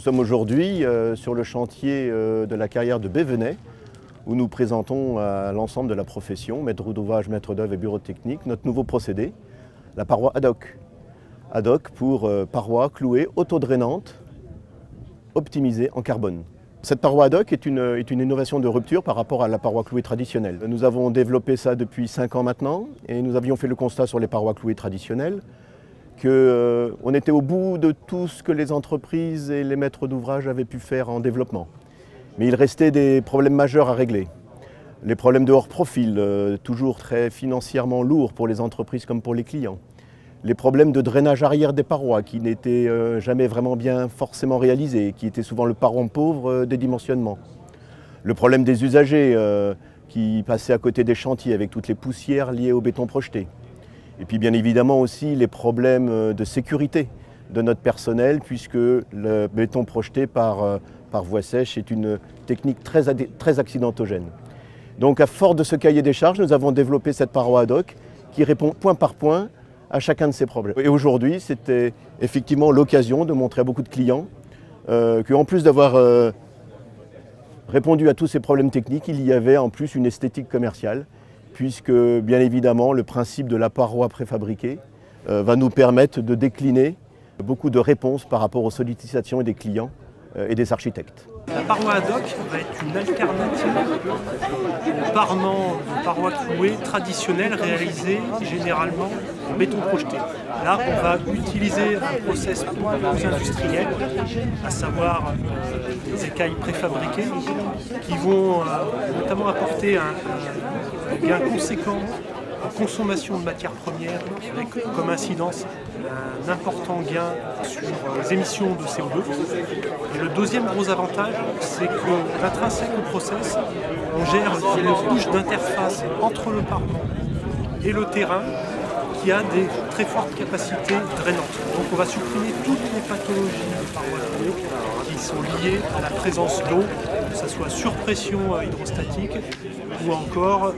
Nous sommes aujourd'hui sur le chantier de la carrière de Bévenay, où nous présentons à l'ensemble de la profession, maître d'ouvrage, maître d'œuvre et bureau technique, notre nouveau procédé, la paroi ad hoc. Ad hoc pour paroi clouée autodrainante, optimisée en carbone. Cette paroi ad hoc est une innovation de rupture par rapport à la paroi clouée traditionnelle. Nous avons développé ça depuis 5 ans maintenant et nous avions fait le constat sur les parois clouées traditionnelles qu'on était au bout de tout ce que les entreprises et les maîtres d'ouvrage avaient pu faire en développement. Mais il restait des problèmes majeurs à régler. Les problèmes de hors profil, toujours très financièrement lourds pour les entreprises comme pour les clients. Les problèmes de drainage arrière des parois qui n'étaient jamais vraiment bien forcément réalisés, qui étaient souvent le parent pauvre des dimensionnements. Le problème des usagers qui passaient à côté des chantiers avec toutes les poussières liées au béton projeté. Et puis bien évidemment aussi les problèmes de sécurité de notre personnel, puisque le béton projeté par voie sèche est une technique très accidentogène. Donc à force de ce cahier des charges, nous avons développé cette paroi ad hoc qui répond point par point à chacun de ces problèmes. Et aujourd'hui, c'était effectivement l'occasion de montrer à beaucoup de clients qu'en plus d'avoir répondu à tous ces problèmes techniques, il y avait en plus une esthétique commerciale, puisque bien évidemment le principe de la paroi préfabriquée va nous permettre de décliner beaucoup de réponses par rapport aux sollicitations des clients et des architectes. La paroi ad hoc va être une alternative au parement de parois clouées traditionnelles réalisées généralement en béton projeté. Là, on va utiliser un process plus industriel, à savoir des écailles préfabriquées qui vont notamment apporter un gain conséquent en consommation de matières premières, avec comme incidence un important gain sur les émissions de CO2. Et le deuxième gros avantage, c'est que l'intrinsèque au process, on gère une couche d'interface entre le parement et le terrain qui a des très fortes capacités drainantes. Donc on va supprimer toutes les pathologies des parois clouées qui sont liées à la présence d'eau, que ce soit surpression hydrostatique ou encore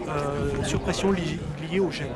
surpression liée au gel.